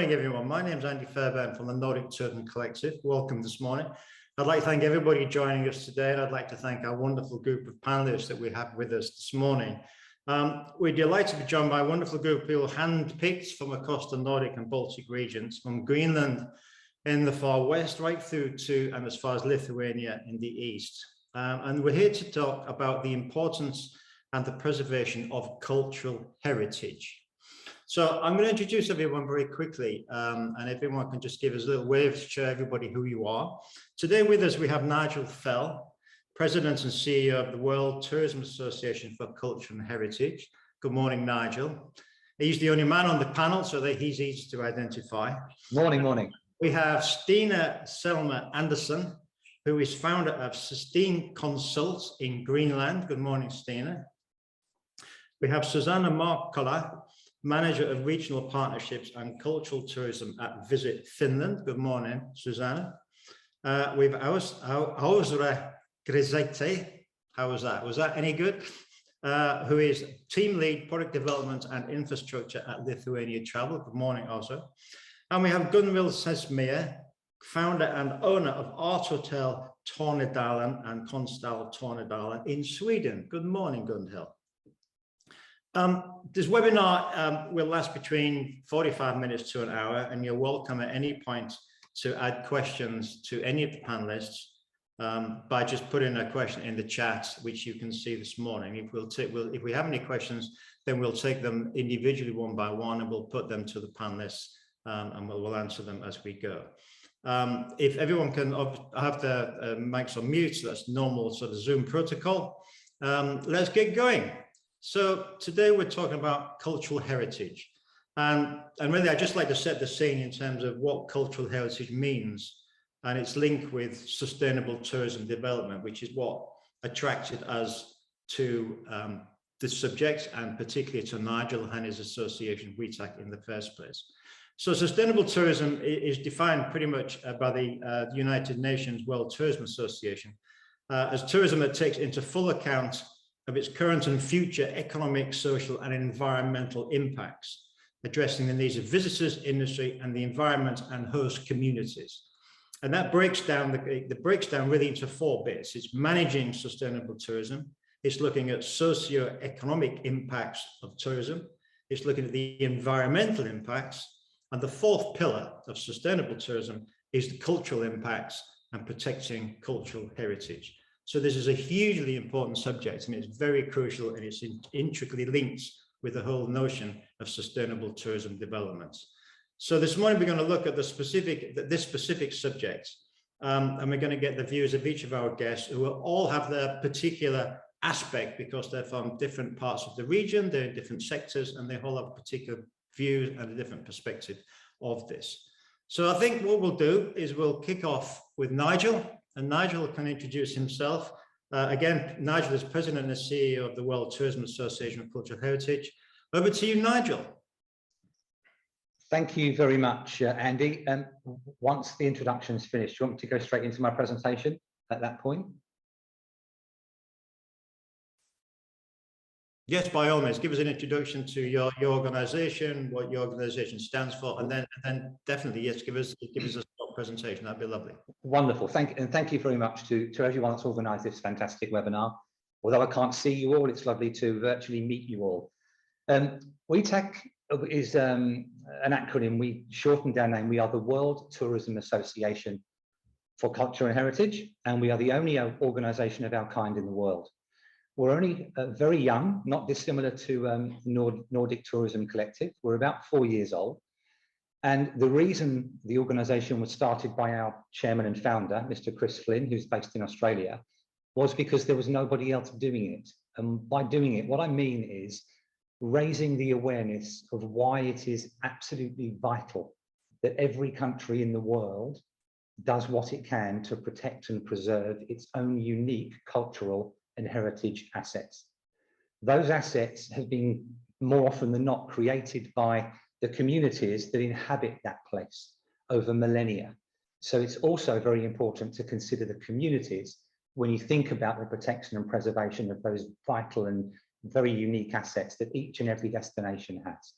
morning, everyone. My name is Andy Fairbairn from the Nordic Tourism Collective. Welcome this morning. I'd like to thank everybody joining us today, and I'd like to thank our wonderful group of panelists that we have with us this morning. We're delighted to be joined by a wonderful group of people handpicked from across the Nordic and Baltic regions, from Greenland in the far west, right through to and as far as Lithuania in the east. And we're here to talk about the importance and the preservation of cultural heritage. So I'm going to introduce everyone very quickly, and everyone can just give us a little wave to show everybody who you are. Today with us we have Nigel Fell, President and CEO of the World Tourism Association for Culture and Heritage. Good morning, Nigel. He's the only man on the panel, so that he's easy to identify. Morning, morning. We have Stina Selma Anderson, who is founder of Sustain Consult in Greenland. Good morning, Stina. We have Susanna Markkola, Manager of Regional Partnerships and Cultural Tourism at Visit Finland. Good morning, Susanna. We have Ausra Grisete. How was that? Was that any good? Who is Team Lead, Product Development and Infrastructure at Lithuania Travel. Good morning, Ausra. And we have Gunvild Sesmere, founder and owner of Art Hotel Tornedalen and Konsthall Tornedalen in Sweden. Good morning, Gunhild. This webinar will last between 45 minutes to an hour, and you're welcome at any point to add questions to any of the panelists by just putting a question in the chat, which you can see this morning. If we have any questions, then we'll take them individually one by one, and we'll put them to the panelists, and we'll answer them as we go. If everyone can have their mics on mute, so that's normal sort of Zoom protocol. Let's get going. So today we're talking about cultural heritage, and really I'd just like to set the scene in terms of what cultural heritage means and its link with sustainable tourism development, which is what attracted us to this subject, and particularly to Nigel and his association WTACH in the first place. So sustainable tourism is defined pretty much by the United Nations World Tourism Association as tourism that takes into full account of its current and future economic, social and environmental impacts, addressing the needs of visitors, industry and the environment and host communities. And that breaks down really into four bits. It's managing sustainable tourism, it's looking at socio-economic impacts of tourism, it's looking at the environmental impacts, and the fourth pillar of sustainable tourism is the cultural impacts and protecting cultural heritage. So this is a hugely important subject, and it's very crucial, and it's intricately linked with the whole notion of sustainable tourism development. So this morning we're going to look at this specific subject, and we're going to get the views of each of our guests, who will all have their particular aspect because they're from different parts of the region, they're in different sectors, and they all have particular views and a different perspective of this. So I think what we'll do is we'll kick off with Nigel. And Nigel can introduce himself. Again, Nigel is President and CEO of the World Tourism Association of Cultural Heritage. Over to you, Nigel. Thank you very much, Andy. And once the introduction is finished, do you want me to go straight into my presentation at that point? Yes, by all means, give us an introduction to your organisation, what your organisation stands for, and then definitely, yes, give us a short presentation. That'd be lovely. Wonderful. Thank you very much to everyone that's organised this fantastic webinar. Although I can't see you all, it's lovely to virtually meet you all. WTACH is an acronym. We shortened our name. We are the World Tourism Association for Culture and Heritage, and we are the only organisation of our kind in the world. We're only very young, not dissimilar to Nordic Tourism Collective. We're about 4 years old. And the reason the organisation was started by our chairman and founder, Mr. Chris Flynn, who's based in Australia, was because there was nobody else doing it. And by doing it, what I mean is raising the awareness of why it is absolutely vital that every country in the world does what it can to protect and preserve its own unique cultural and heritage assets. Those assets have been more often than not created by the communities that inhabit that place over millennia. So it's also very important to consider the communities when you think about the protection and preservation of those vital and very unique assets that each and every destination has.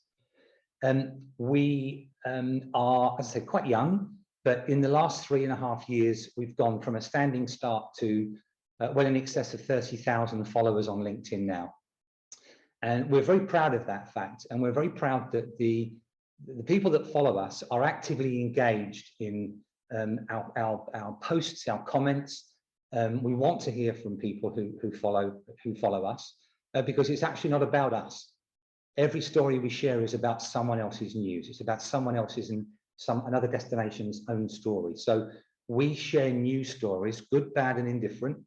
We are, as I said, quite young, but in the last 3.5 years, we've gone from a standing start to well in excess of 30,000 followers on LinkedIn now. And we're very proud of that fact. And we're very proud that the people that follow us are actively engaged in our posts, our comments. We want to hear from people who follow us because it's actually not about us. Every story we share is about someone else's news. It's about someone else's and another destination's own story. So we share news stories, good, bad, and indifferent,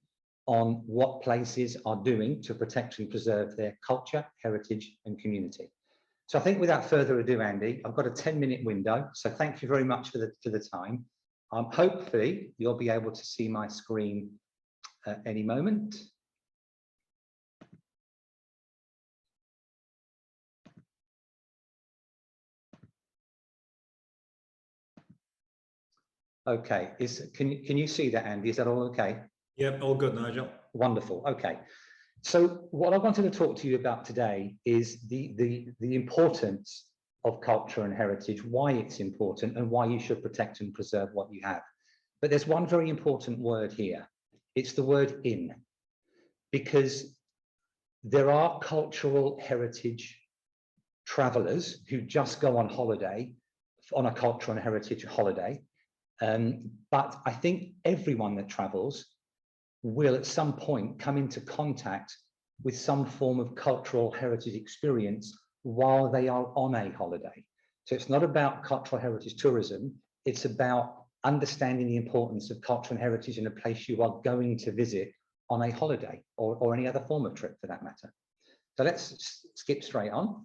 on what places are doing to protect and preserve their culture, heritage, and community. So I think without further ado, Andy, I've got a 10-minute window. So thank you very much for the time. Hopefully you'll be able to see my screen at any moment. Okay, can you see that, Andy? Is that all okay? Yep, all good, Nigel. Wonderful. Okay. So what I wanted to talk to you about today is the importance of culture and heritage, why it's important and why you should protect and preserve what you have. But there's one very important word here. It's the word in, because there are cultural heritage travelers who just go on holiday, on a cultural and heritage holiday. But I think everyone that travels will at some point come into contact with some form of cultural heritage experience while they are on a holiday. So it's not about cultural heritage tourism, it's about understanding the importance of cultural and heritage in a place you are going to visit on a holiday or any other form of trip for that matter. So let's skip straight on.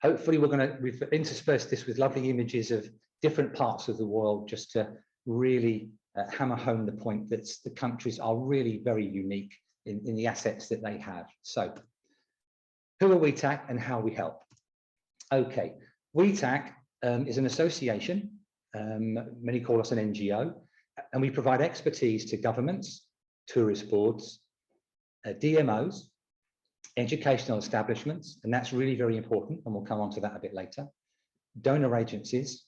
Hopefully we've interspersed this with lovely images of different parts of the world just to really hammer home the point that the countries are really very unique in the assets that they have. So who are WTACH and how we help? Okay, WTACH is an association, many call us an NGO, and we provide expertise to governments, tourist boards, DMOs, educational establishments, and that's really very important, and we'll come on to that a bit later, donor agencies,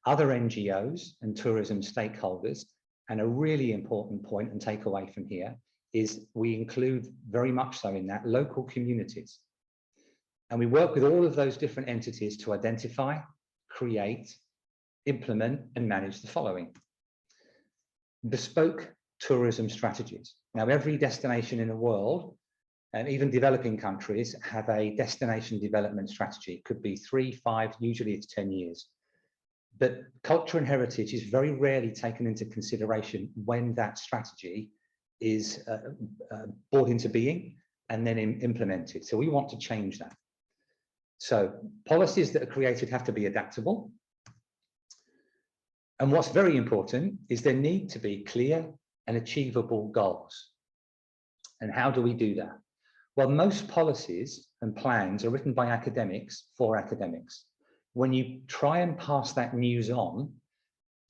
other NGOs and tourism stakeholders. And a really important point and takeaway from here is we include very much so in that local communities. And we work with all of those different entities to identify, create, implement and manage the following. Bespoke tourism strategies. Now, every destination in the world, and even developing countries, have a destination development strategy. It could be 3, 5, usually it's 10 years. But culture and heritage is very rarely taken into consideration when that strategy is brought into being and then implemented. So we want to change that. So policies that are created have to be adaptable. And what's very important is there need to be clear and achievable goals. And how do we do that? Well, most policies and plans are written by academics for academics. When you try and pass that news on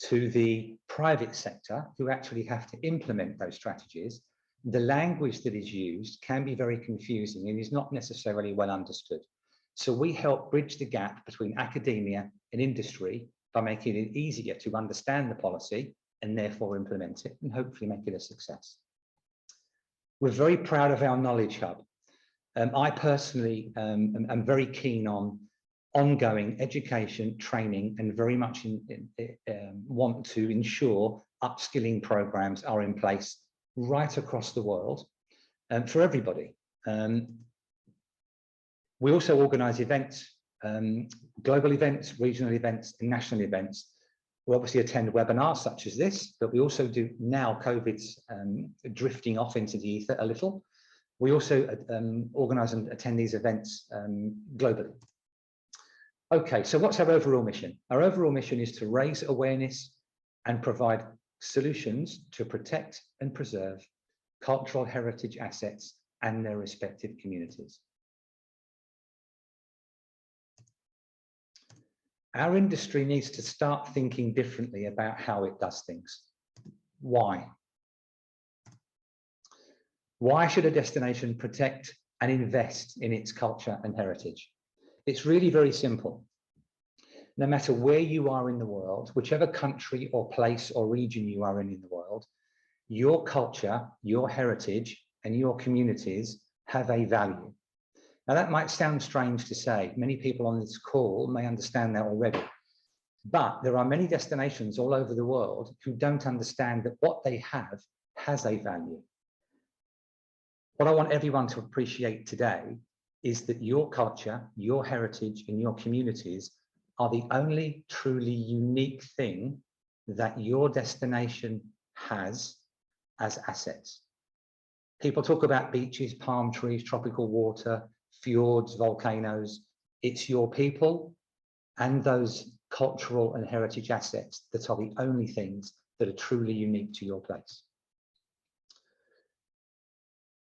to the private sector who actually have to implement those strategies, the language that is used can be very confusing and is not necessarily well understood. So we help bridge the gap between academia and industry by making it easier to understand the policy and therefore implement it and hopefully make it a success. We're very proud of our Knowledge Hub. I personally am very keen on ongoing education, training, and very much want to ensure upskilling programs are in place right across the world for everybody. We also organise events, global events, regional events, and national events. We obviously attend webinars such as this, but we also do, now COVID's drifting off into the ether a little. We also organise and attend these events globally. Okay, so what's our overall mission? Our overall mission is to raise awareness and provide solutions to protect and preserve cultural heritage assets and their respective communities. Our industry needs to start thinking differently about how it does things. Why? Why should a destination protect and invest in its culture and heritage? It's really very simple. no matter where you are in the world, whichever country or place or region you are in the world, your culture, your heritage, and your communities have a value. Now, that might sound strange to say. Many people on this call may understand that already. But there are many destinations all over the world who don't understand that what they have has a value. What I want everyone to appreciate today is that your culture, your heritage, and your communities are the only truly unique thing that your destination has as assets. People talk about beaches, palm trees, tropical water, fjords, volcanoes. It's your people and those cultural and heritage assets that are the only things that are truly unique to your place.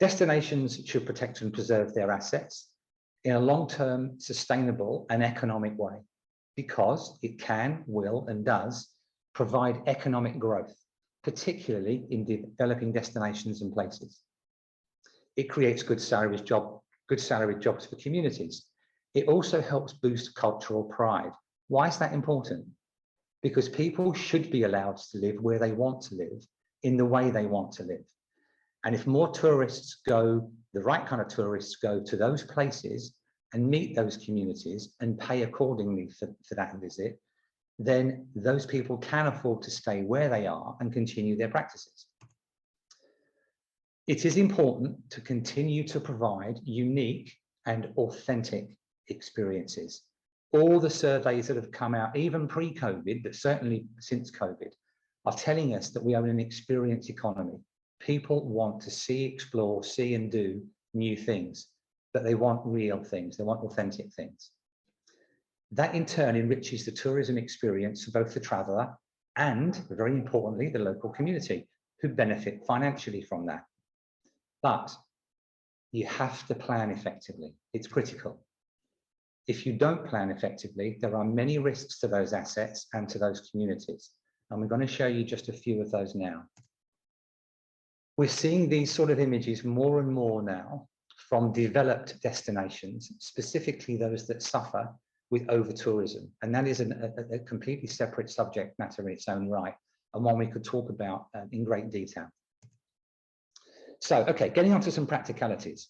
Destinations should protect and preserve their assets in a long-term, sustainable and economic way, because it can, will, and does provide economic growth, particularly in developing destinations and places. It creates good salaried jobs for communities. It also helps boost cultural pride. Why is that important? Because people should be allowed to live where they want to live, in the way they want to live. And if more tourists go, the right kind of tourists go to those places and meet those communities and pay accordingly for that visit, then those people can afford to stay where they are and continue their practices. It is important to continue to provide unique and authentic experiences. All the surveys that have come out, even pre-COVID, but certainly since COVID, are telling us that we are in an experience economy. People want to see, explore, see and do new things, but they want real things, they want authentic things. That in turn enriches the tourism experience for both the traveller and, very importantly, the local community, who benefit financially from that. But you have to plan effectively. It's critical. If you don't plan effectively, there are many risks to those assets and to those communities. And we're going to show you just a few of those now. We're seeing these sort of images more and more now from developed destinations, specifically those that suffer with over-tourism. And that is a completely separate subject matter in its own right, and one we could talk about in great detail. So, okay, getting on to some practicalities.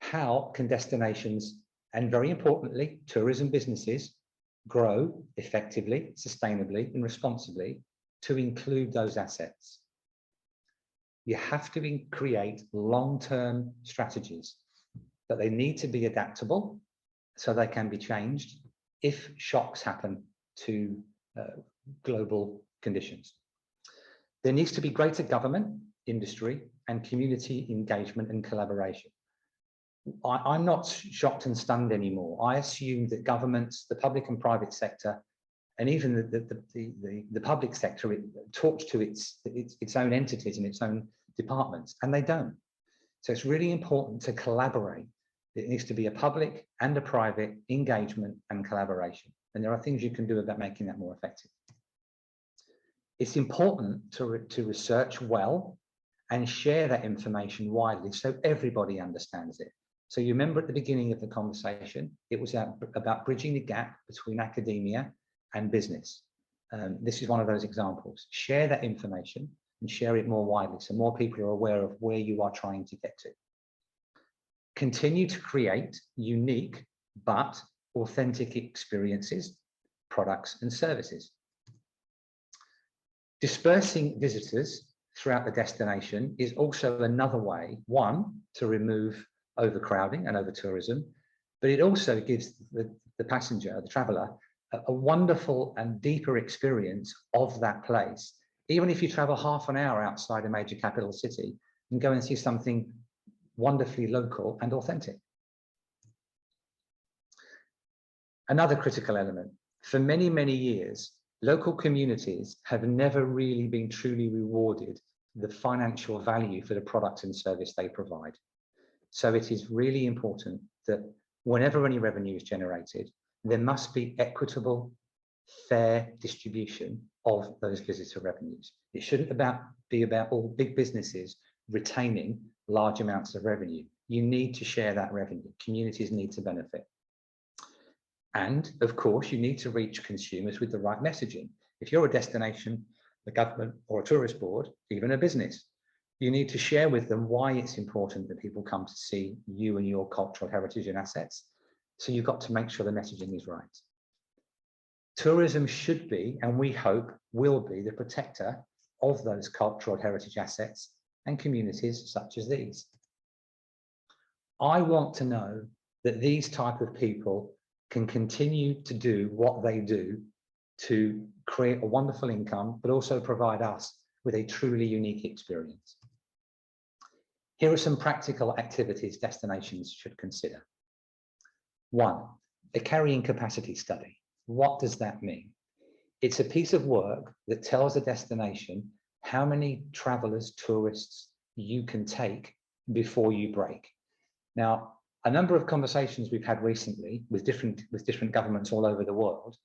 How can destinations, and very importantly, tourism businesses, grow effectively, sustainably, and responsibly to include those assets? You have to create long-term strategies, but they need to be adaptable so they can be changed if shocks happen to global conditions. There needs to be greater government, industry, and community engagement and collaboration. I'm not shocked and stunned anymore. I assume that governments, the public and private sector, and even the public sector, it talks to its own entities and its own departments, and they don't. So it's really important to collaborate. It needs to be a public and a private engagement and collaboration. And there are things you can do about making that more effective. It's important to research well and share that information widely so everybody understands it. So you remember at the beginning of the conversation, it was about bridging the gap between academia and business. This is one of those examples. Share that information and share it more widely so more people are aware of where you are trying to get to. Continue to create unique but authentic experiences, products and services. Dispersing visitors throughout the destination is also another way, one, to remove overcrowding and over-tourism, but it also gives the passenger, the traveller, a wonderful and deeper experience of that place. Even if you travel half an hour outside a major capital city and go and see something wonderfully local and authentic. Another critical element, for many, many years, local communities have never really been truly rewarded the financial value for the product and service they provide. So it is really important that whenever any revenue is generated, there must be equitable, fair distribution of those visitor revenues. It shouldn't be about all big businesses retaining large amounts of revenue. You need to share that revenue. Communities need to benefit. And of course, you need to reach consumers with the right messaging. If you're a destination, the government or a tourist board, even a business, you need to share with them why it's important that people come to see you and your cultural heritage and assets. So you've got to make sure the messaging is right. Tourism should be, and we hope will be, the protector of those cultural heritage assets and communities such as these. I want to know that these type of people can continue to do what they do to create a wonderful income, but also provide us with a truly unique experience. Here are some practical activities destinations should consider. 1, a carrying capacity study. What does that mean? It's a piece of work that tells a destination how many travelers, tourists you can take before you break. Now, a number of conversations we've had recently with different governments all over the world,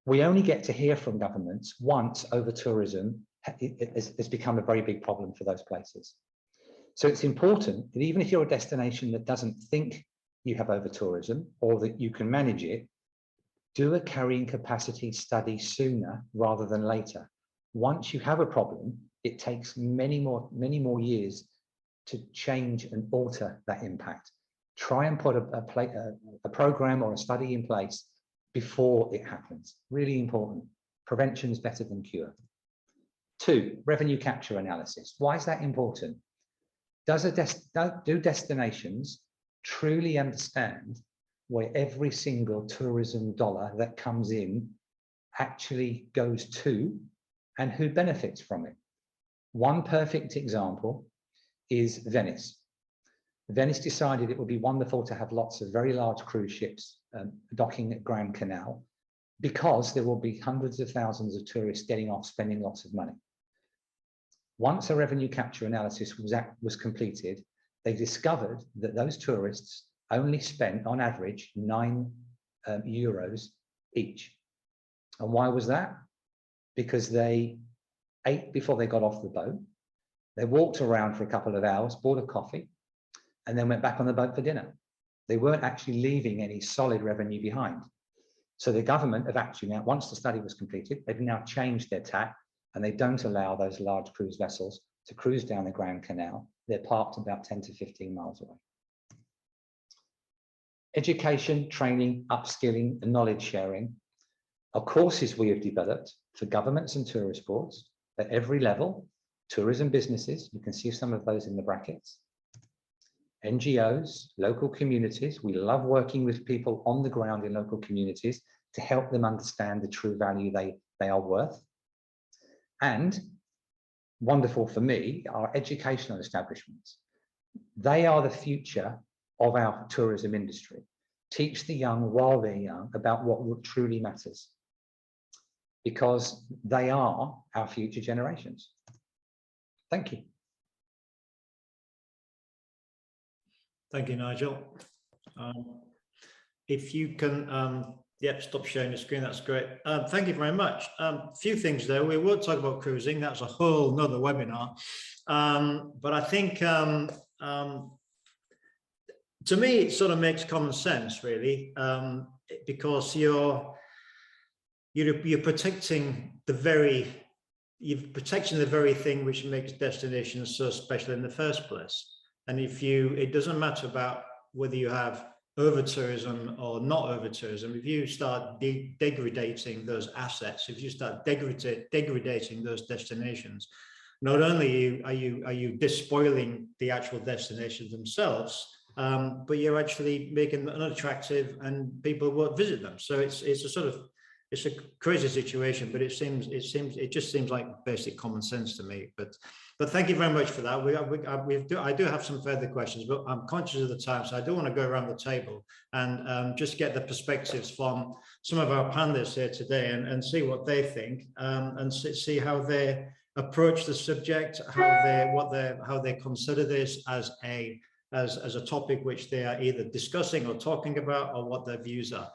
we only get to hear from governments once over tourism has become a very big problem for those places. So it's important that even if you're a destination that doesn't think you have over tourism or that you can manage it, do a carrying capacity study sooner rather than later. Once you have a problem, it takes many more years to change and alter that impact. Try and put a program or a study in place before it happens. Really important. Prevention is better than cure. 2, revenue capture analysis. Why is that important? Do destinations truly understand where every single tourism dollar that comes in actually goes to and who benefits from it? One perfect example is Venice. Venice decided it would be wonderful to have lots of very large cruise ships docking at Grand Canal because there will be hundreds of thousands of tourists getting off spending lots of money. Once a revenue capture analysis was completed, they discovered that those tourists only spent on average 9 euros each. And why was that? Because they ate before they got off the boat. They walked around for a couple of hours, bought a coffee, and then went back on the boat for dinner. They weren't actually leaving any solid revenue behind. So the government have actually now, once the study was completed, they've now changed their tack and they don't allow those large cruise vessels to cruise down the Grand Canal. They're parked about 10 to 15 miles away. Education, training, upskilling, and knowledge sharing are courses we have developed for governments and tourist boards at every level, tourism businesses, you can see some of those in the brackets, NGOs, local communities. We love working with people on the ground in local communities to help them understand the true value they are worth. And wonderful for me, our educational establishments. They are the future of our tourism industry. Teach the young while they're young about what truly matters, because they are our future generations. Thank you. Thank you, Nigel. If you can, yep, stop sharing the screen, that's great. Thank you very much. A few things though, we will talk about cruising, that's a whole nother webinar. But I think, to me, it sort of makes common sense, really, because you're protecting the very thing which makes destinations so special in the first place. And it doesn't matter about whether you have over tourism or not over tourism. If you start degrading those assets, if you start degrading those destinations, not only are you despoiling the actual destinations themselves, but you're actually making them unattractive and people won't visit them. So it's a crazy situation, but it just seems like basic common sense to me. But thank you very much for that. I do have some further questions, but I'm conscious of the time, so I do want to go around the table and just get the perspectives from some of our panelists here today and see what they think, and see how they approach the subject, how they consider this as a topic which they are either discussing or talking about, or what their views are.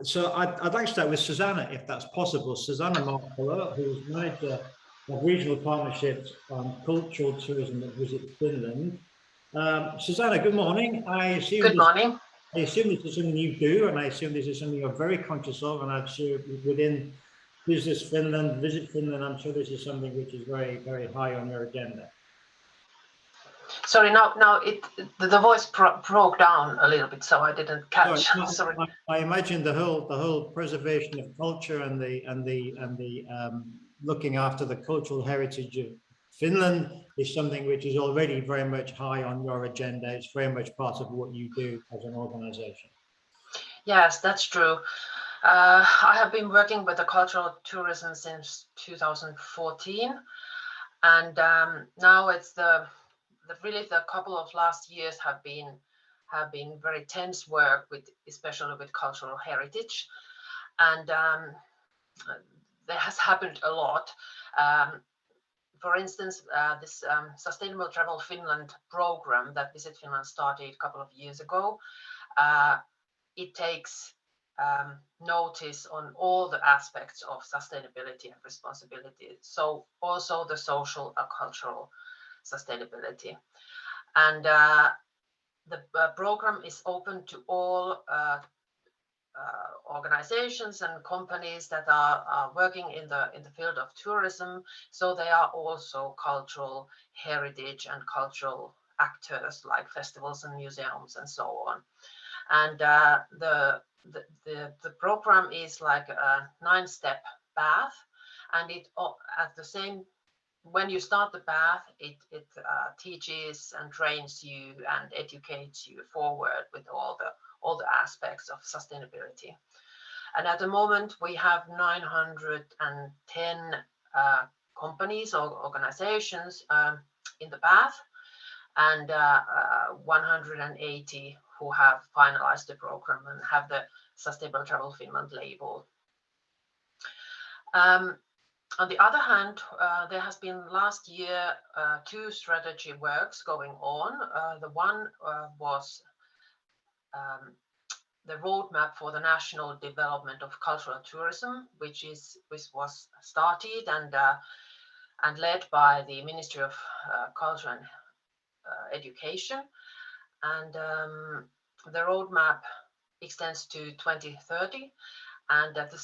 So I'd like to start with Susanna, if that's possible. Susanna Markolo, who's manager of regional partnerships on cultural tourism at Visit Finland. Susanna, good morning. I assume good morning. I assume this is something you do, and I assume this is something you're very conscious of, and I'm sure within Business Finland, Visit Finland, I'm sure this is something which is very, very high on your agenda. Sorry, now the voice broke down a little bit, so I didn't catch. Sorry. I imagine the whole preservation of culture and the looking after the cultural heritage of Finland is something which is already very much high on your agenda. It's very much part of what you do as an organization. Yes, that's true. I have been working with the cultural tourism since 2014, and now it's really the couple of last years have been very tense work with, especially with cultural heritage, and there has happened a lot. For instance, this Sustainable Travel Finland program that Visit Finland started a couple of years ago, it takes notice on all the aspects of sustainability and responsibility. So also the social and cultural sustainability. And the program is open to all organizations and companies that are working in the field of tourism. So they are also cultural heritage and cultural actors like festivals and museums and so on. And the program is like a 9-step path, and it at the same, when you start the path, it teaches and trains you and educates you forward with all the aspects of sustainability. And at the moment we have 910 companies or organizations in the path, and 180 who have finalized the program and have the Sustainable Travel Finland label. On the other hand, there has been last year 2 strategy works going on. The one was the roadmap for the national development of cultural tourism, which was started and led by the Ministry of Culture and Education. And the roadmap extends to 2030, and that the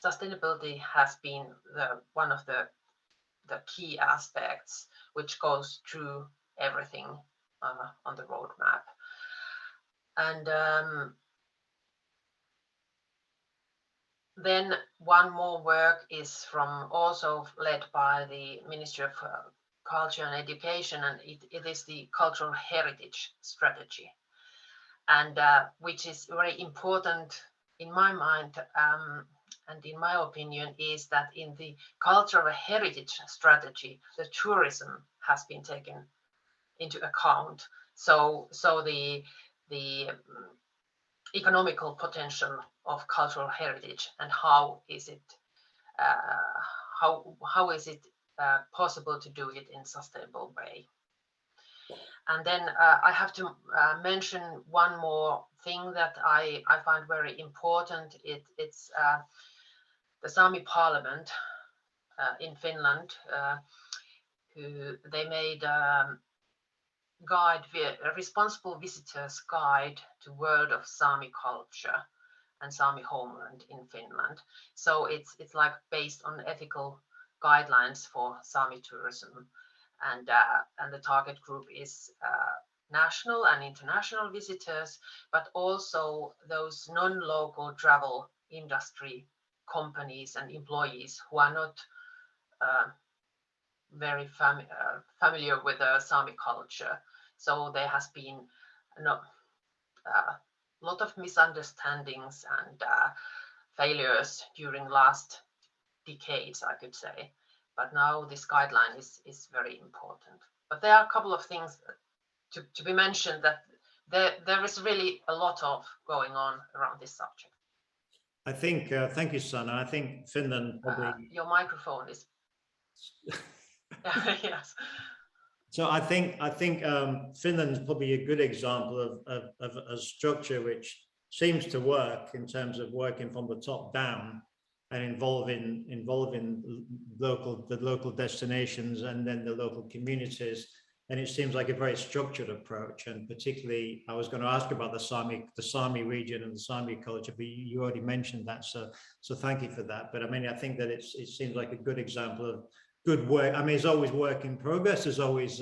sustainability has been one of the key aspects which goes through everything on the roadmap. And then one more work is also led by the Ministry of Culture and Education, and it is the cultural heritage strategy, and which is very important in my mind and in my opinion, is that in the cultural heritage strategy, the tourism has been taken into account. So the economical potential of cultural heritage and how is it possible to do it in sustainable way. And then I have to mention one more thing that I find very important. It's the Sami Parliament in Finland, who they made a responsible visitors guide to world of Sami culture and Sami homeland in Finland. So it's like based on ethical guidelines for Sami tourism, and the target group is national and international visitors, but also those non-local travel industry companies and employees who are not very familiar with the Sami culture. So there has been a lot of misunderstandings and failures during last decades, I could say. But now this guideline is very important. But there are a couple of things to be mentioned, that there is really a lot of going on around this subject. I think, thank you, Sanna. I think Finland probably... your microphone is... Yes. So I think Finland is probably a good example of a structure which seems to work in terms of working from the top down and involving the local destinations and then the local communities and it seems like a very structured approach. And particularly, I was going to ask about the Sami region and the Sami culture, but you already mentioned that, so thank you for that. But I mean, I think that it seems like a good example of good work. I mean, there's always work in progress. There's always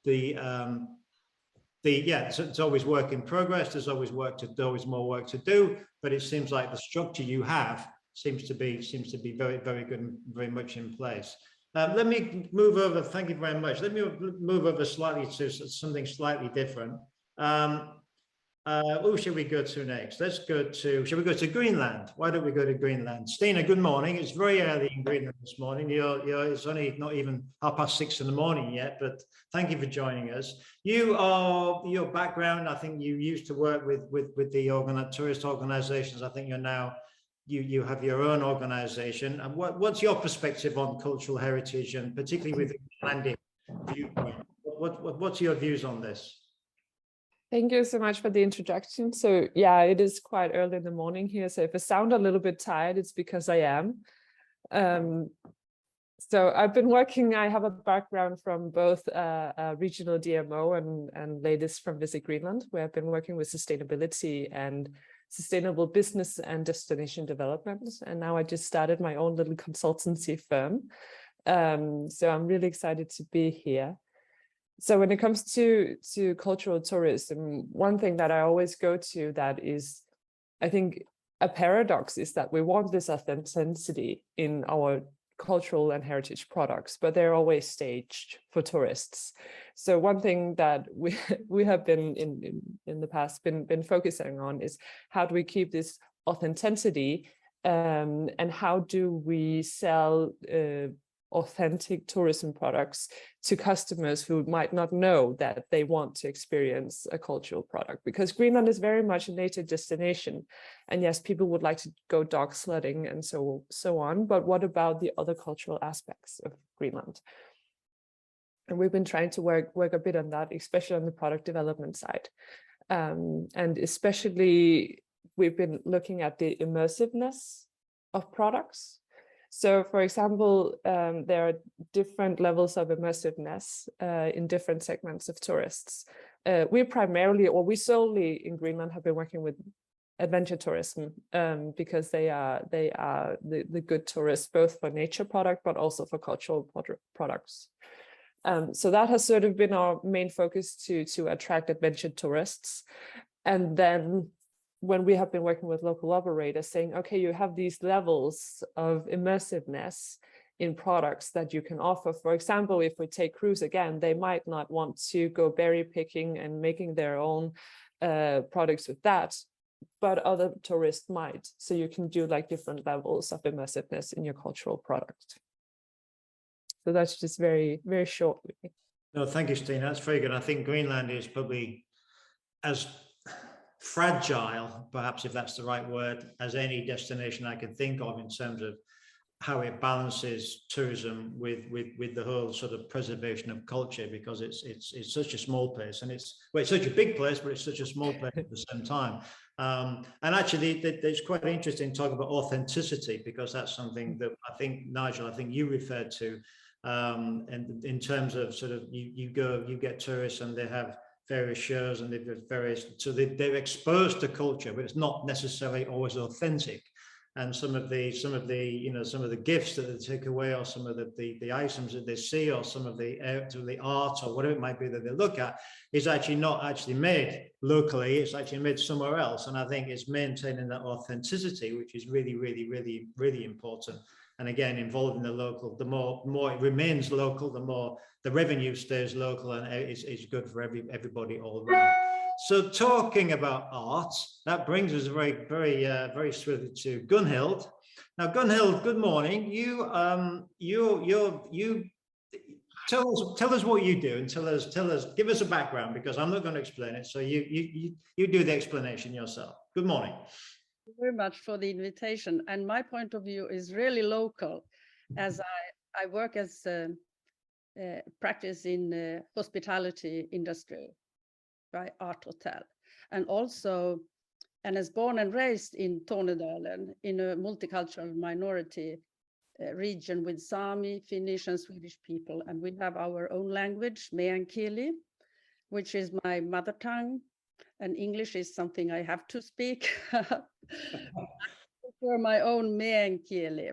it's always work in progress. There's always always more work to do. But it seems like the structure you have seems to be very, very good and very much in place. Let me move over. Thank you very much. Let me move over slightly to something slightly different. Who should we go to next? Shall we go to Greenland? Why don't we go to Greenland? Stina, good morning. It's very early in Greenland this morning. It's only not even 6:30 in the morning yet, but thank you for joining us. Your background, I think you used to work with the tourist organizations. I think you're now, you have your own organization. And what's your perspective on cultural heritage, and particularly with the Greenlandic viewpoint? What's your views on this? Thank you so much for the introduction. So yeah, it is quite early in the morning here. So if I sound a little bit tired, it's because I am. So I've been working, I have a background from both a regional DMO and latest from Visit Greenland, where I've been working with sustainability and sustainable business and destination development. And now I just started my own little consultancy firm. So I'm really excited to be here. So when it comes to cultural tourism, one thing that I always go to that is, I think, a paradox is that we want this authenticity in our cultural and heritage products, but they're always staged for tourists. So one thing that we have been in the past been focusing on is how do we keep this authenticity, and how do we sell authentic tourism products to customers who might not know that they want to experience a cultural product, because Greenland is very much a nature destination, and yes, people would like to go dog sledding and so on, but what about the other cultural aspects of Greenland? And we've been trying to work a bit on that, especially on the product development side, and especially we've been looking at the immersiveness of products. So, for example, there are different levels of immersiveness in different segments of tourists. We solely in Greenland have been working with adventure tourism, because they are the good tourists, both for nature product, but also for cultural products. So that has sort of been our main focus to attract adventure tourists. And then when we have been working with local operators saying, okay, you have these levels of immersiveness in products that you can offer. For example, if we take cruise again, they might not want to go berry picking and making their own products with that, but other tourists might. So you can do like different levels of immersiveness in your cultural product. So that's just very, very shortly. No, thank you, Stina. That's very good. I think Greenland is probably as fragile, perhaps if that's the right word, as any destination I can think of in terms of how it balances tourism with the whole sort of preservation of culture, because it's such a small place, and it's such a big place, but it's such a small place at the same time. And actually, it's quite interesting talking about authenticity, because that's something that I think, Nigel, you referred to, and in terms of sort of you get tourists and they have various shows and they're exposed to culture, but it's not necessarily always authentic. And some of the gifts that they take away, or some of the items that they see, or some of the art or whatever it might be that they look at, is actually not actually made locally. It's actually made somewhere else. And I think it's maintaining that authenticity, which is really, really, really, really important. And again, involving the local, the more it remains local, the more the revenue stays local, and it's good for everybody all around. So talking about art, that brings us very, very, very swiftly to Gunhild. Now, Gunhild, good morning. You tell us what you do, and tell us, give us a background, because I'm not going to explain it. So you do the explanation yourself. Good morning. Thank you very much for the invitation. And my point of view is really local, as I work as practice in hospitality industry, right, art hotel, and also, and as born and raised in Tornedalen in a multicultural minority region with Sami, Finnish and Swedish people. And we have our own language, meänkieli, which is my mother tongue. And English is something I have to speak. For my own meänkieli.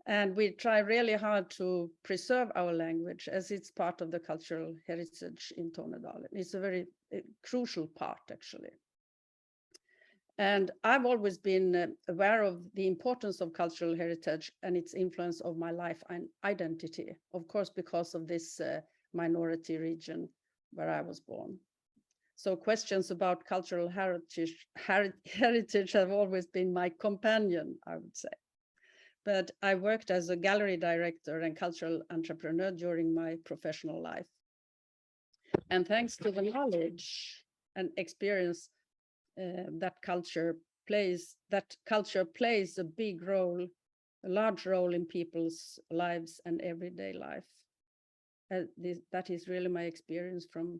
And we try really hard to preserve our language as it's part of the cultural heritage in Tornedalen. It's a very crucial part, actually. And I've always been aware of the importance of cultural heritage and its influence of my life and identity, of course, because of this minority region where I was born. So questions about cultural heritage have always been my companion, I would say. But I worked as a gallery director and cultural entrepreneur during my professional life. And thanks to the knowledge and experience that culture plays a big role, a large role in people's lives and everyday life. That is really my experience from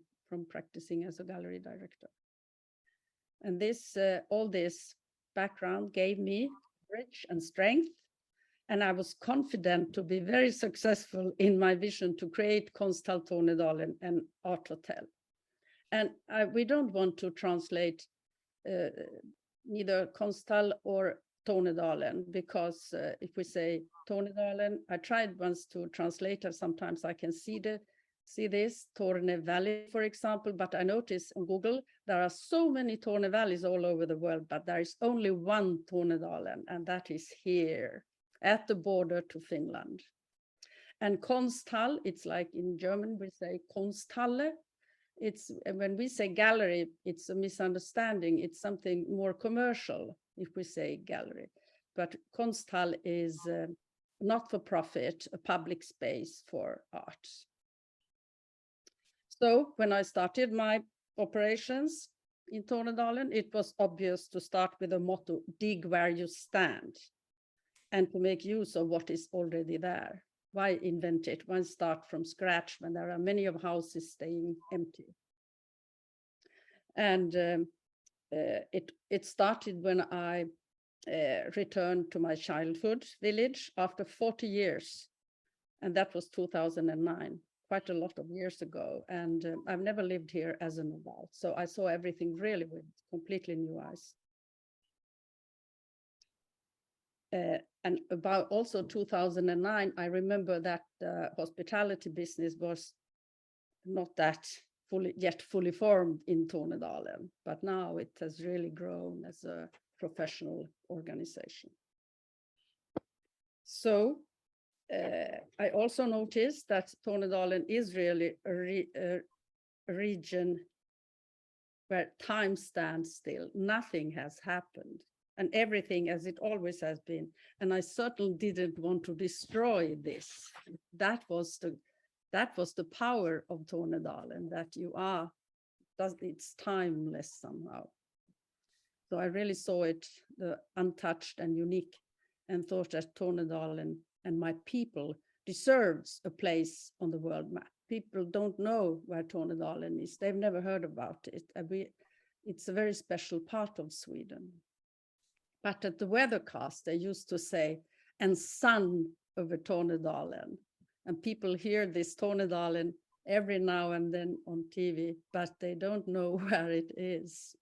practicing as a gallery director. And this, all this background gave me courage and strength. And I was confident to be very successful in my vision to create Konsthall Tornedalen and Art Hotel. And we don't want to translate neither Konsthall or Tornedalen, because if we say Tornedalen, I tried once to translate it. Sometimes I can see this, Torne Valley, for example, but I noticed on Google, there are so many Torne Valleys all over the world, but there is only one Tornedalen, and that is here at the border to Finland. And Konsthall, it's like in German, we say Konsthalle. It's when we say gallery, it's a misunderstanding. It's something more commercial if we say gallery. But Konsthall is not for profit, a public space for art. So when I started my operations in Tornedalen, it was obvious to start with a motto, dig where you stand, and to make use of what is already there. Why invent it? Why start from scratch when there are many of houses staying empty? And it started when I returned to my childhood village after 40 years. And that was 2009, quite a lot of years ago. And I've never lived here as an adult. So I saw everything really with completely new eyes. And about also 2009, I remember that the hospitality business was not that fully formed in Tornedalen, but now it has really grown as a professional organization. So I also noticed that Tornedalen is really a region where time stands still. Nothing has happened. And everything as it always has been. And I certainly didn't want to destroy this. That was the power of Tornedalen, that it's timeless somehow. So I really saw it, the untouched and unique, and thought that Tornedalen and my people deserves a place on the world map. People don't know where Tornedalen is. They've never heard about it. It's a very special part of Sweden. But at the weathercast, they used to say, and sun over Tornedalen. And people hear this Tornedalen every now and then on TV, but they don't know where it is.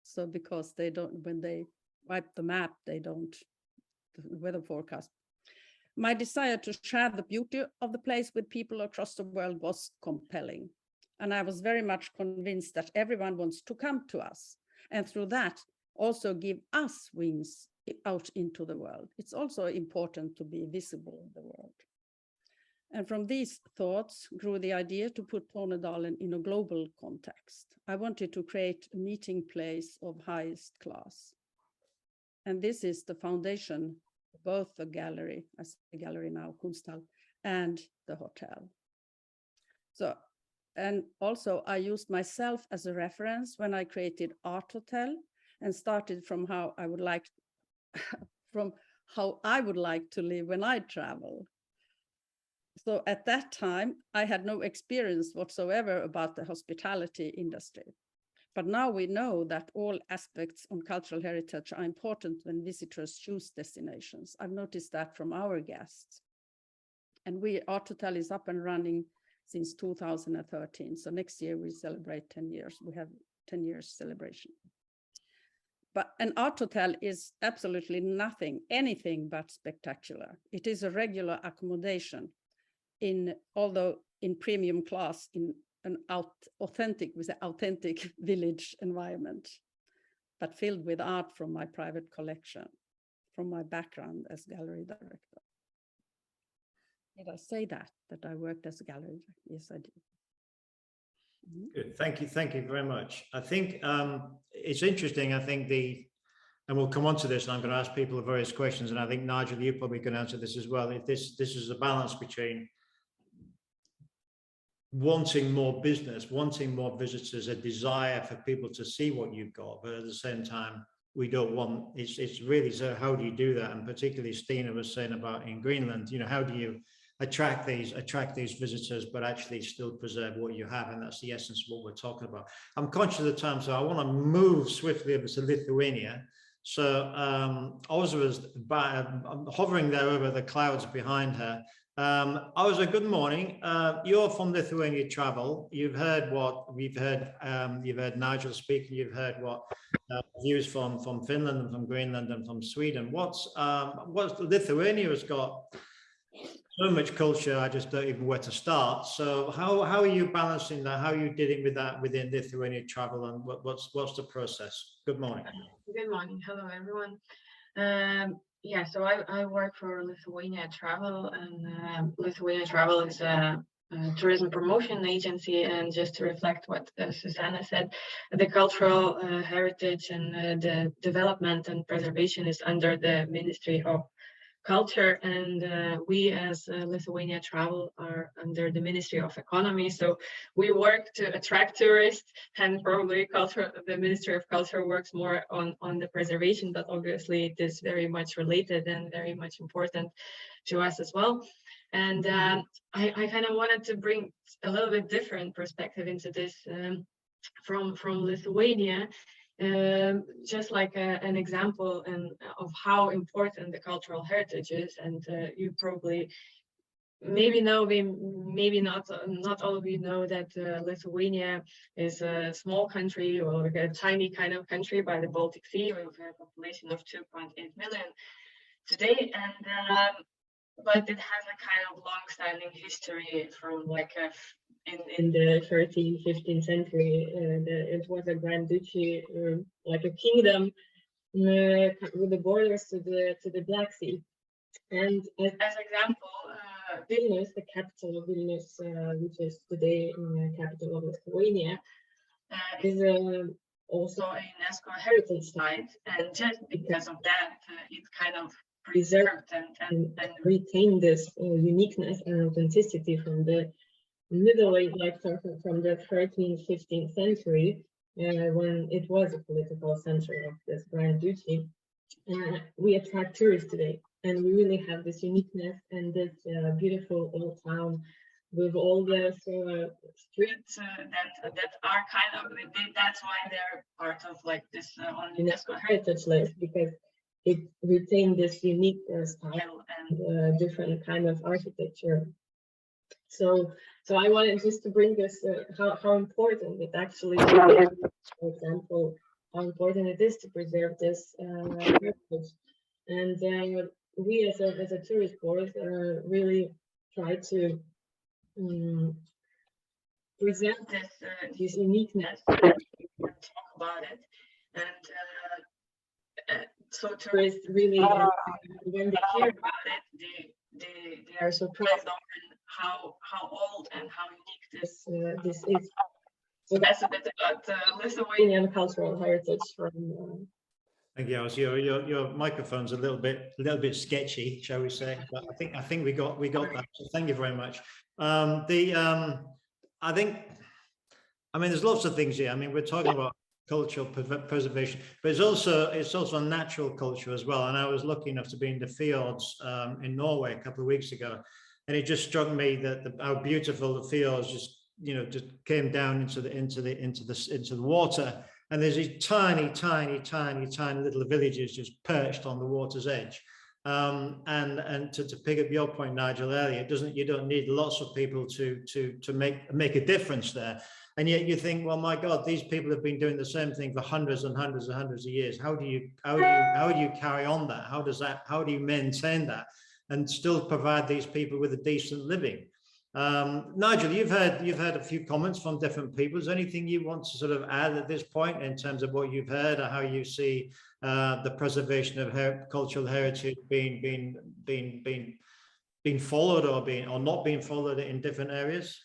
So because they don't, when they wipe the map, they don't, the weather forecast. My desire to share the beauty of the place with people across the world was compelling. And I was very much convinced that everyone wants to come to us. And through that, also give us wings out into the world. It's also important to be visible in the world. And from these thoughts grew the idea to put Tornedalen in a global context. I wanted to create a meeting place of highest class. And this is the foundation for both the gallery, as the gallery now, Konsthall, and the hotel. So, and also I used myself as a reference when I created Art Hotel, and started from how I would like to live when I travel. So at that time, I had no experience whatsoever about the hospitality industry. But now we know that all aspects on cultural heritage are important when visitors choose destinations. I've noticed that from our guests. And Artotel is up and running since 2013. So next year we celebrate 10 years. We have 10 years celebration. But an Artotel is absolutely anything but spectacular. It is a regular accommodation although in premium class in an authentic village environment, but filled with art from my private collection, from my background as gallery director. Did I say that I worked as a gallery director? Yes, I did. Good. Thank you very much. I think it's interesting. I think and we'll come on to this, and I'm going to ask people various questions, and I think Nigel, you probably can answer this as well. If this is a balance between wanting more business, wanting more visitors, a desire for people to see what you've got, but at the same time, we don't want, it's really, so how do you do that? And particularly Stina was saying about in Greenland, you know, how do you attract these visitors, but actually still preserve what you have? And that's the essence of what we're talking about. I'm conscious of the time, so I want to move swiftly over to Lithuania. So Ozra was hovering there over the clouds behind her. Ozra, good morning. You're from Lithuania Travel. You've heard what we've heard. You've heard Nigel speak. You've heard what views from Finland and from Greenland and from Sweden. What's Lithuania has got so much culture. I just don't even know where to start. So how are you balancing that? How are you dealing with that within Lithuania Travel, and what's the process? Good morning. Good morning. Hello, everyone. Yeah, so I work for Lithuania Travel, and Lithuania Travel is a tourism promotion agency. And just to reflect what Susanna said, the cultural heritage and the development and preservation is under the Ministry of Culture, and we as Lithuania Travel are under the Ministry of Economy. So we work to attract tourists, and probably the Ministry of Culture works more on the preservation, but obviously it is very much related and very much important to us as well. And I kind of wanted to bring a little bit different perspective into this from Lithuania. Just like an example of how important the cultural heritage is, and you probably maybe know, maybe not all of you know that Lithuania is a small country, or like a tiny kind of country by the Baltic Sea, with a population of 2.8 million today, and but it has a kind of long-standing history from like in the 13th, 15th century. It was a Grand Duchy, like a kingdom with the borders to the Black Sea. And as example, Vilnius, the capital of Vilnius, which is today the capital of Lithuania, is also a UNESCO heritage site. And just because of that, it kind of preserved and retained this uniqueness and authenticity from the Middle Age, like from the 13th, 15th century, when it was a political center of this Grand Duchy. We attract tourists today, and we really have this uniqueness and this beautiful old town with all the streets that are kind of, that's why they're part of like this on UNESCO heritage list, because it retained this unique style and different kind of architecture. So I wanted just to bring this, how important it actually is, for example, how important it is to preserve this heritage. And we as a tourist board really try to present this uniqueness, talk about it. And so tourists really, when they hear about it, they are surprised often how old and how unique this is. So that's a bit about Lithuanian cultural heritage from. Thank you, Alice. Your microphone's a little bit sketchy, shall we say? But I think we got that. So thank you very much. I think, I mean, there's lots of things here. I mean, we're talking about cultural preservation, but it's also a natural culture as well. And I was lucky enough to be in the fjords in Norway a couple of weeks ago, and it just struck me that how beautiful the fjords, just just came down into the water, and there's these tiny little villages just perched on the water's edge. And to pick up your point, Nigel, earlier, you don't need lots of people to make a difference there. And yet you think, well, my God, these people have been doing the same thing for hundreds and hundreds and hundreds of years. How do you carry on that? How do you maintain that and still provide these people with a decent living? Nigel, you've heard a few comments from different people. Is there anything you want to sort of add at this point in terms of what you've heard, or how you see the preservation of cultural heritage being followed or not being followed in different areas?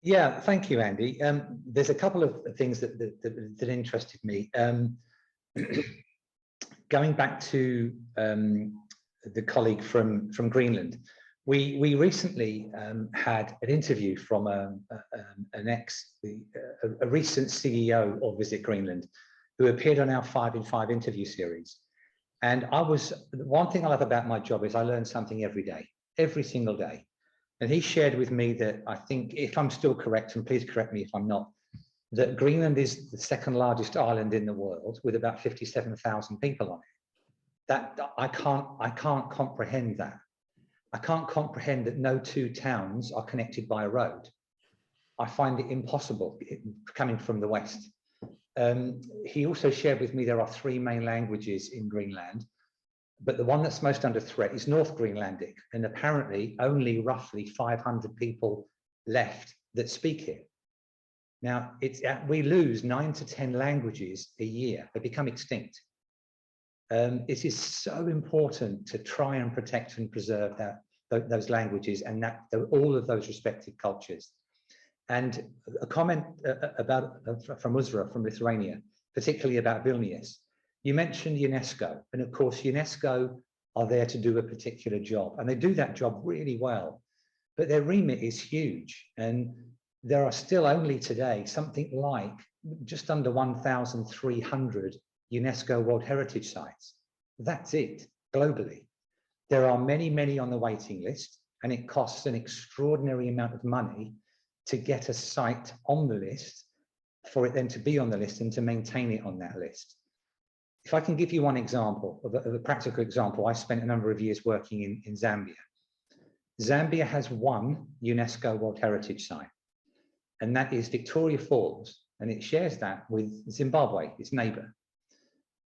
Yeah, thank you, Andy. There's a couple of things that interested me. Going back to the colleague from Greenland, we recently had an interview from a recent CEO of Visit Greenland, who appeared on our 5 in 5 interview series. And one thing I love about my job is I learn something every day, every single day. And he shared with me that, I think, if I'm still correct, and please correct me if I'm not, that Greenland is the second largest island in the world with about 57,000 people on it. That I can't comprehend that. I can't comprehend that no 2 towns are connected by a road. I find it impossible coming from the West. He also shared with me there are 3 main languages in Greenland, but the one that's most under threat is North Greenlandic, and apparently only roughly 500 people left that speak it. Now, we lose 9 to 10 languages a year. They become extinct. It is so important to try and protect and preserve those languages and all of those respective cultures. And a comment from Uzra from Lithuania, particularly about Vilnius. You mentioned Unesco, and of course Unesco are there to do a particular job, and they do that job really well, but their remit is huge, and there are still only today something like just under 1,300 UNESCO World Heritage Sites. That's it, globally. There are many on the waiting list, and it costs an extraordinary amount of money to get a site on the list, for it then to be on the list and to maintain it on that list. If I can give you one example, of a practical example, I spent a number of years working in Zambia. Zambia has one UNESCO World Heritage Site, and that is Victoria Falls, and it shares that with Zimbabwe, its neighbor.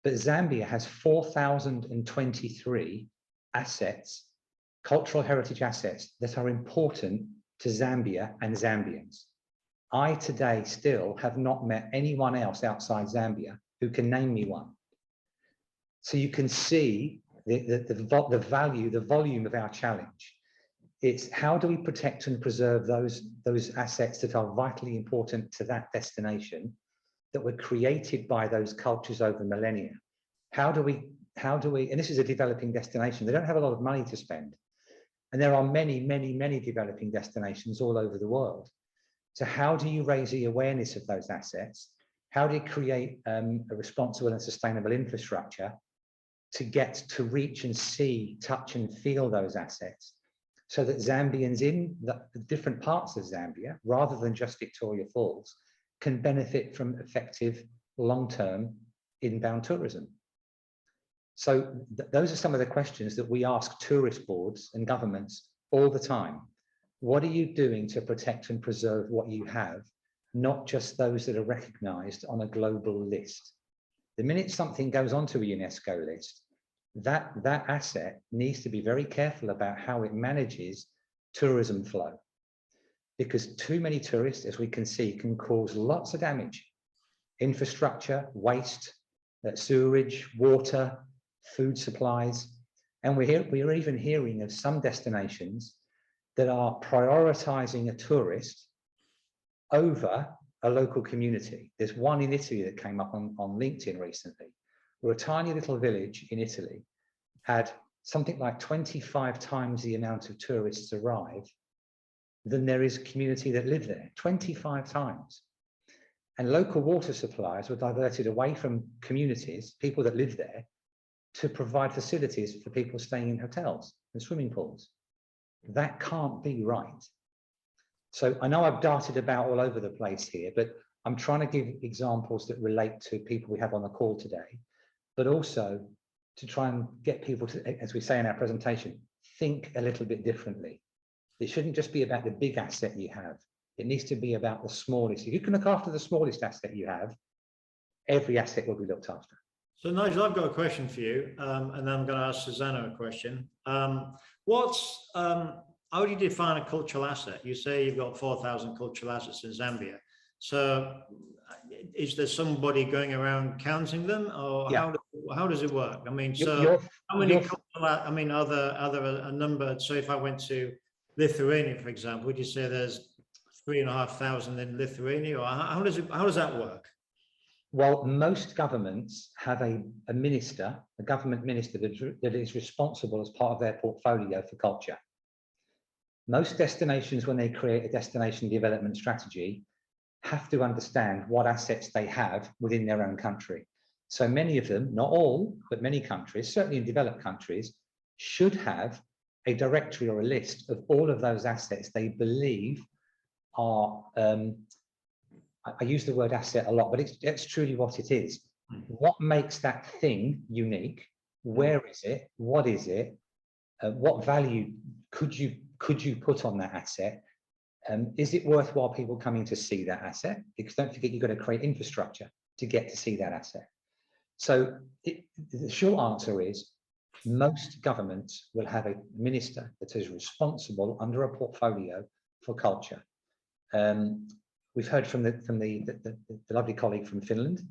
But Zambia has 4,023 assets, cultural heritage assets, that are important to Zambia and Zambians. I today still have not met anyone else outside Zambia who can name me one. So you can see the value, the volume of our challenge. It's how do we protect and preserve those assets that are vitally important to that destination, that were created by those cultures over millennia. How do we, and this is a developing destination, they don't have a lot of money to spend. And there are many developing destinations all over the world. So how do you raise the awareness of those assets? How do you create a responsible and sustainable infrastructure to get to reach and see, touch and feel those assets, so that Zambians in the different parts of Zambia, rather than just Victoria Falls, can benefit from effective long-term inbound tourism? So those are some of the questions that we ask tourist boards and governments all the time. What are you doing to protect and preserve what you have, not just those that are recognized on a global list? The minute something goes onto a UNESCO list, that asset needs to be very careful about how it manages tourism flow, because too many tourists, as we can see, can cause lots of damage. Infrastructure, waste, sewerage, water, food supplies. And we're even hearing of some destinations that are prioritizing a tourist over a local community. There's one in Italy that came up on LinkedIn recently, where a tiny little village in Italy had something like 25 times the amount of tourists arrive than there is community that live there, 25 times. And local water supplies were diverted away from communities, people that live there, to provide facilities for people staying in hotels and swimming pools. That can't be right. So I know I've darted about all over the place here, but I'm trying to give examples that relate to people we have on the call today, but also to try and get people to, as we say in our presentation, think a little bit differently. It shouldn't just be about the big asset you have. It needs to be about the smallest. If you can look after the smallest asset you have, every asset will be looked after. So Nigel, I've got a question for you, and then I'm going to ask Susanna a question. How do you define a cultural asset? You say you've got 4,000 cultural assets in Zambia. So is there somebody going around counting them, or Yeah. how does it work? I mean, how many I mean, are there a number? So if I went to Lithuania, for example, would you say there's 3,500 in Lithuania, or how does that work? Well, most governments have a minister, a government minister that is responsible as part of their portfolio for culture. Most destinations, when they create a destination development strategy, have to understand what assets they have within their own country. So many of them, not all, but many countries, certainly in developed countries, should have a directory or a list of all of those assets they believe are, I use the word asset a lot, but it's truly what it is. What makes that thing unique? Where is it? What is it? What value could you put on that asset? Is it worthwhile people coming to see that asset? Because don't forget, you've got to create infrastructure to get to see that asset. So the short answer is most governments will have a minister that is responsible under a portfolio for culture. We've heard from the lovely colleague from Finland,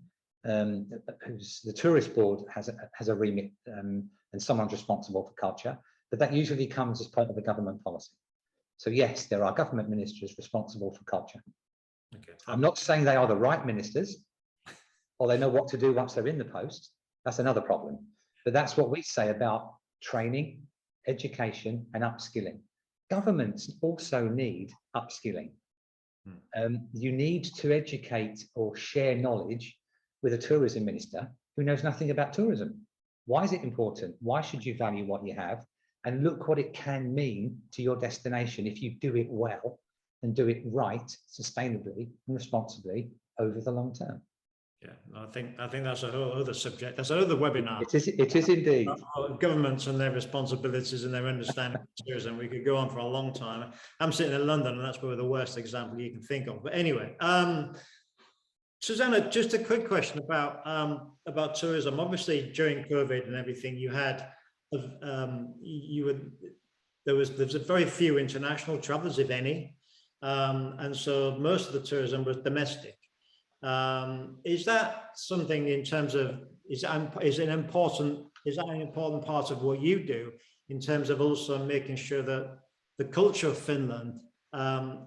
who's the tourist board has a remit and someone's responsible for culture, but that usually comes as part of the government policy. So yes, there are government ministers responsible for culture. Okay. I'm not saying they are the right ministers or they know what to do once they're in the post. That's another problem. But that's what we say about training, education, and upskilling. Governments also need upskilling. You need to educate or share knowledge with a tourism minister who knows nothing about tourism. Why is it important? Why should you value what you have? And look what it can mean to your destination if you do it well and do it right, sustainably and responsibly over the long term. Yeah, I think that's a whole other subject. That's another webinar. It is indeed. Governments and their responsibilities and their understanding of tourism. We could go on for a long time. I'm sitting in London, and that's probably the worst example you can think of. But anyway, Susanna, just a quick question about tourism. Obviously, during COVID and everything, you had there was very few international travelers, if any, and so most of the tourism was domestic. Is that something in terms of is that an important part of what you do in terms of also making sure that the culture of Finland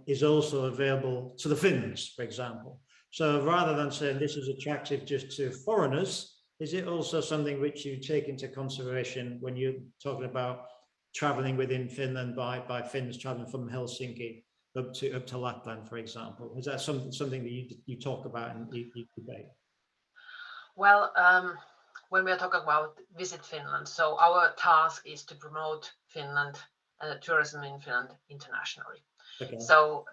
is also available to the Finns, for example? So rather than saying this is attractive just to foreigners, is it also something which you take into consideration when you're talking about traveling within Finland by Finns traveling from Helsinki up to Lapland, for example? Is that something that you talk about and you debate? Well, when we are talking about Visit Finland, so our task is to promote Finland and tourism in Finland internationally. Okay. So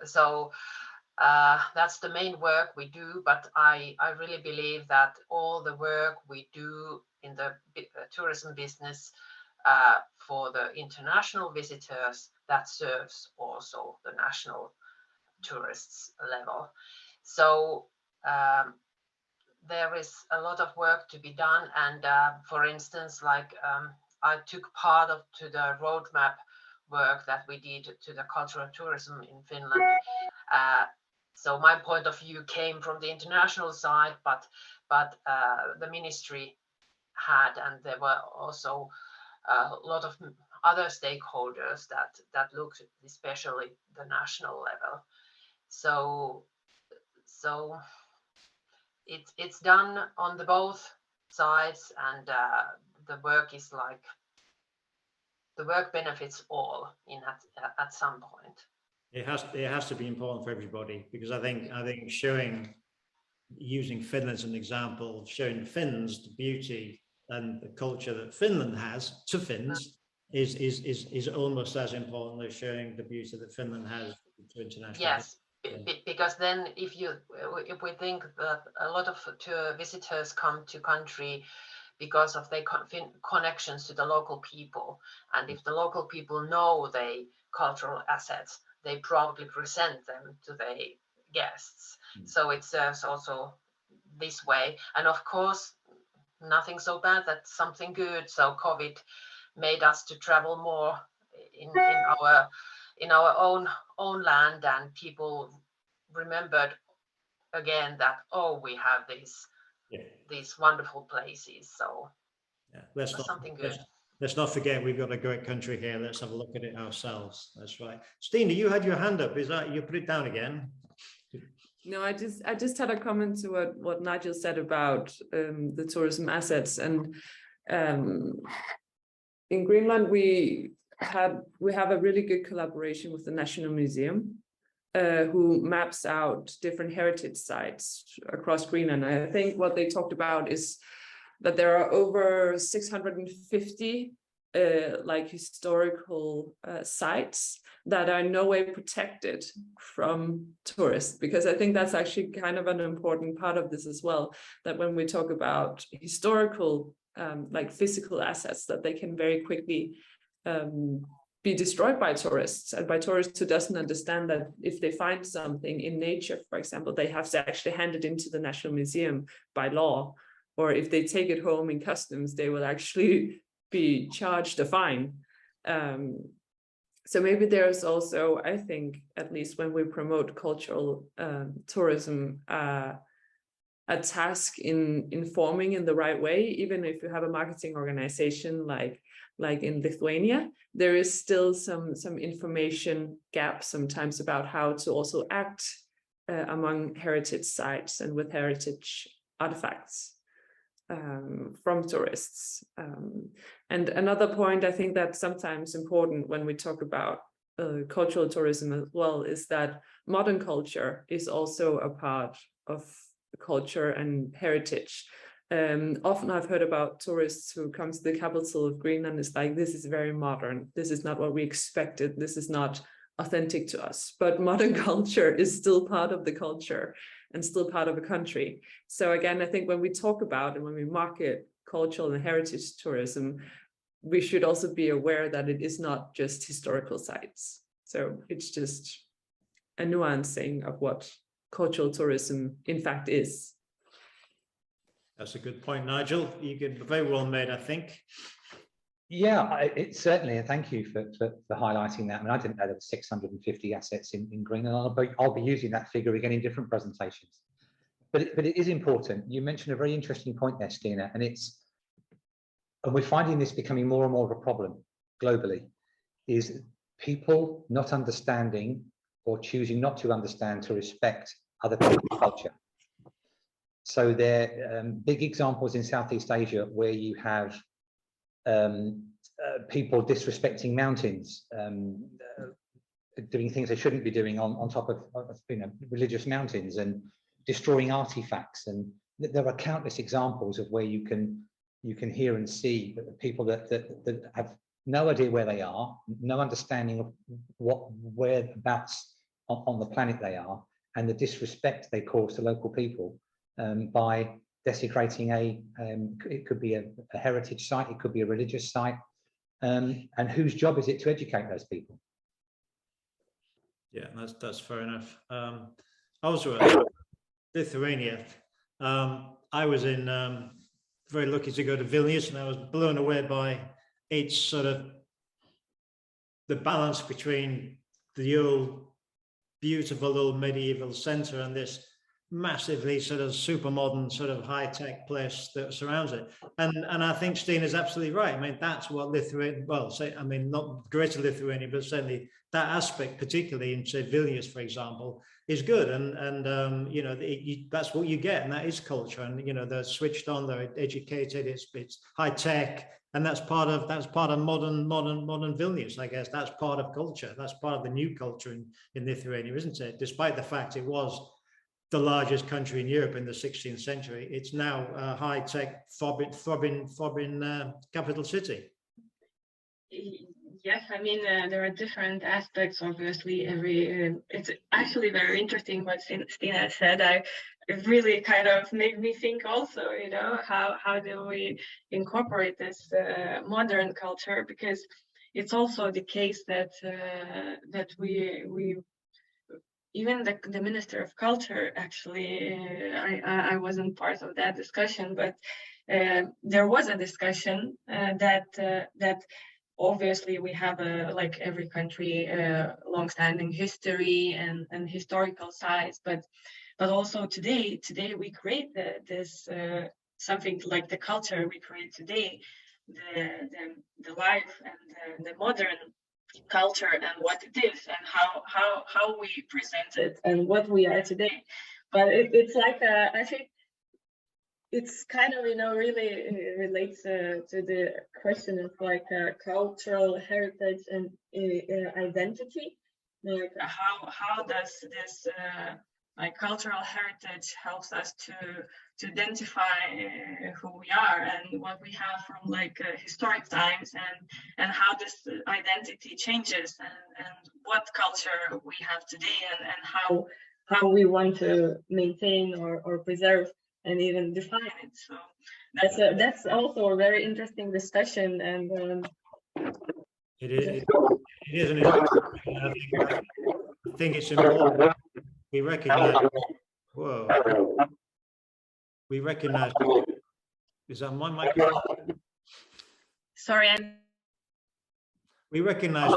that's the main work we do, but I really believe that all the work we do in the tourism business for the international visitors, that serves also the national tourists level. So there is a lot of work to be done, and for instance, like I took part to the roadmap work that we did to the cultural tourism in Finland. So my point of view came from the international side, but the ministry had, and there were also a lot of other stakeholders that looked especially the national level. So it's done on the both sides, and the work is like the work benefits all at some point. It has to be important for everybody, because I think using Finland as an example, showing Finns the beauty and the culture that Finland has to Finns is almost as important as showing the beauty that Finland has to international. Yes, because then if we think that a lot of visitors come to country because of their connections to the local people, and if the local people know the cultural assets, they probably present them to their guests. So it's also this way. And of course, nothing so bad, that's something good. So COVID made us to travel more in our own land, and people remembered again that, oh, we have these wonderful places. So yeah, that's something good. Let's not forget we've got a great country here. Let's have a look at it ourselves. That's right. Stina, you had your hand up. Is that, you put it down again? No, I just had a comment to what Nigel said about the tourism assets. And in Greenland, we have a really good collaboration with the National Museum, who maps out different heritage sites across Greenland. I think what they talked about is that there are over 650 like historical sites that are in no way protected from tourists, because I think that's actually kind of an important part of this as well, that when we talk about historical like physical assets, that they can very quickly be destroyed by tourists, and by tourists who doesn't understand that if they find something in nature, for example, they have to actually hand it into the National Museum by law, or if they take it home in customs, they will actually be charged a fine. So maybe there's also, I think, at least when we promote cultural tourism, a task in informing in the right way. Even if you have a marketing organization like in Lithuania, there is still some information gap sometimes about how to also act among heritage sites and with heritage artifacts from tourists. And another point I think that's sometimes important when we talk about cultural tourism as well is that modern culture is also a part of culture and heritage. Often I've heard about tourists who come to the capital of Greenland, it's like, this is very modern, this is not what we expected, this is not authentic to us. But modern culture is still part of the culture and still part of a country. So again, I think when we talk about and when we market cultural and heritage tourism, we should also be aware that it is not just historical sites. So it's just a nuancing of what cultural tourism in fact is. That's a good point, Nigel. You get very well made, I think. Yeah, it's certainly, and thank you for highlighting that. I mean, I didn't know there were 650 assets in Greenland. I'll be using that figure again in different presentations. But it is important. You mentioned a very interesting point there, Stina, and we're finding this becoming more and more of a problem globally, is people not understanding or choosing not to understand to respect other people's culture. So there are big examples in Southeast Asia where you have people disrespecting mountains, doing things they shouldn't be doing on top of religious mountains, and destroying artifacts. And there are countless examples of where you can hear and see people that have no idea where they are, no understanding of whereabouts on the planet they are, and the disrespect they cause to local people by desecrating it could be a heritage site, it could be a religious site, and whose job is it to educate those people? Yeah, that's fair enough. Also, Lithuania. I was very lucky to go to Vilnius, and I was blown away by its sort of the balance between the old beautiful old medieval center and this massively sort of super modern sort of high-tech place that surrounds it. And I think Stina's absolutely right. I mean, that's what Lithuania, well, say, I mean, not Greater Lithuania, but certainly that aspect, particularly in, say, Vilnius, for example, is good. And you know, that's what you get, and that is culture. And, you know, they're switched on, they're educated, it's high-tech, and that's part of modern Vilnius, I guess. That's part of culture. That's part of the new culture in Lithuania, isn't it? Despite the fact it was the largest country in Europe in the 16th century, it's now a high-tech, throbbing capital city. Yes, I mean, there are different aspects, obviously. It's actually very interesting what Stina said. It really kind of made me think also, you know, how do we incorporate this modern culture? Because it's also the case that that we even the Minister of Culture, actually, I wasn't part of that discussion, but there was a discussion that obviously we have like every country long-standing history and historical sides, but also today we create this something like the culture we create today, the life and the modern culture and what it is and how we present it and what we are today. But it's like I think it's kind of, you know, really relates to the question of like cultural heritage and identity. Like how does this like cultural heritage helps us to identify who we are and what we have from like historic times, and how this identity changes, and what culture we have today, and how we want to maintain or preserve and even define it. So that's also a very interesting discussion, and it is an interesting. I think it's important. We recognize. Whoa. We recognize. Is that my microphone? Sorry, we recognize.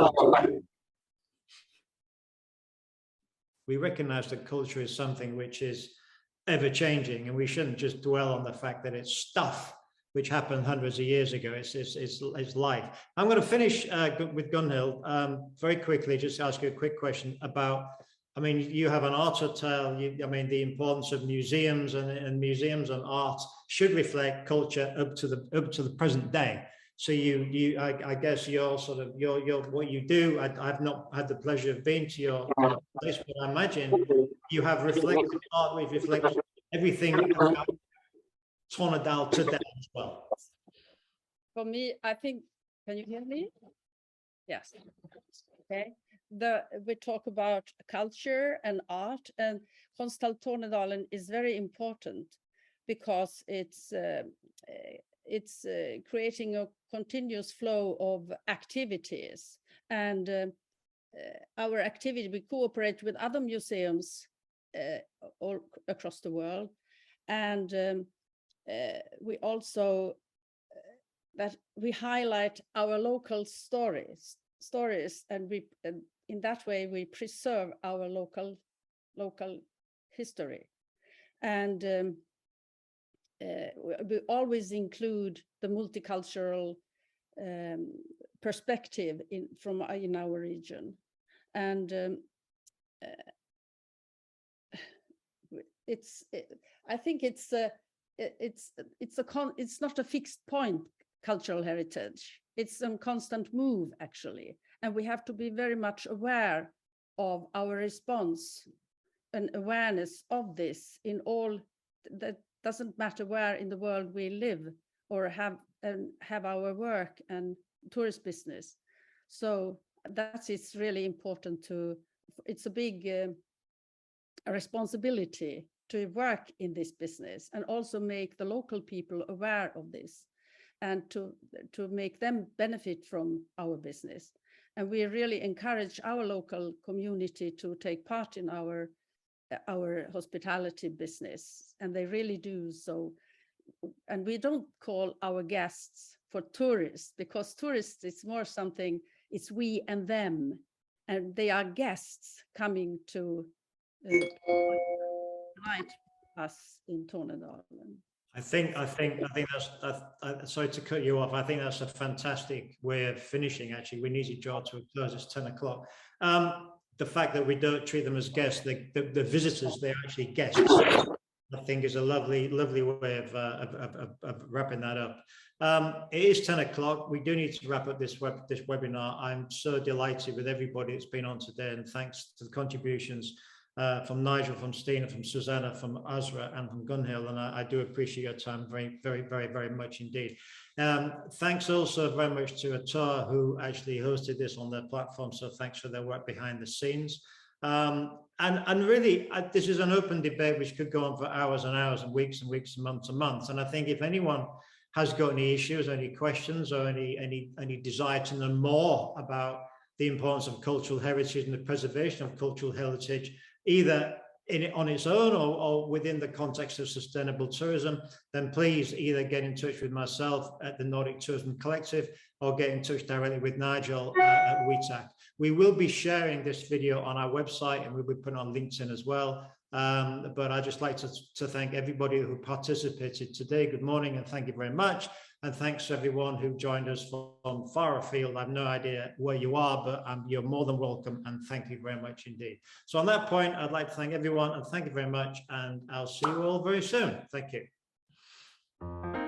We recognize that culture is something which is ever changing, and we shouldn't just dwell on the fact that it's stuff which happened hundreds of years ago. It's life. I'm going to finish with Gunhild very quickly. Just ask you a quick question about. I mean, you have an art hotel. I mean, the importance of museums and museums and art should reflect culture up to the present day. So I guess you're sort of your what you do. I've not had the pleasure of being to your place, but I imagine you have reflected art, which reflects everything about Tornedal today as well. For me, I think, can you hear me? Yes. Okay. We talk about culture and art, and Konsthall Tornedalen is very important because it's creating a continuous flow of activities, and our activity, we cooperate with other museums all across the world, and we also that we highlight our local stories, and in that way we preserve our local history, and we always include the multicultural perspective in our region, and I think it's not a fixed point. Cultural heritage, it's a constant move actually, and we have to be very much aware of our response and awareness of this in all. That doesn't matter where in the world we live or have our work and tourist business. So it's really important it's a big responsibility to work in this business and also make the local people aware of this, and to make them benefit from our business. And we really encourage our local community to take part in our hospitality business, and they really do so. And we don't call our guests for tourists, because tourists is more something, it's we and them, and they are guests coming to invite us in Tornedalen. I think that's, sorry to cut you off. I think that's a fantastic way of finishing. Actually, we need to draw to a close. It's 10 o'clock. The fact that we don't treat them as guests, the visitors, they're actually guests, I think is a lovely way of wrapping that up. It is 10 o'clock. We do need to wrap up this webinar. I'm so delighted with everybody that's been on today, and thanks to the contributions from Nigel, from Stina, from Susanna, from Azra, and from Gunhild, and I do appreciate your time very much indeed. Thanks also very much to ETOA, who actually hosted this on their platform, so thanks for their work behind the scenes. And really, this is an open debate which could go on for hours and hours and weeks and months and months, and I think if anyone has got any issues, any questions, or any desire to know more about the importance of cultural heritage and the preservation of cultural heritage, either on its own or within the context of sustainable tourism, then please either get in touch with myself at the Nordic Tourism Collective or get in touch directly with Nigel at WTACH. We will be sharing this video on our website, and we'll be putting on LinkedIn as well. But I'd just like to thank everybody who participated today. Good morning, and thank you very much. And thanks to everyone who joined us from far afield. I have no idea where you are, but you're more than welcome, and thank you very much indeed. So on that point, I'd like to thank everyone, and thank you very much, and I'll see you all very soon. Thank you.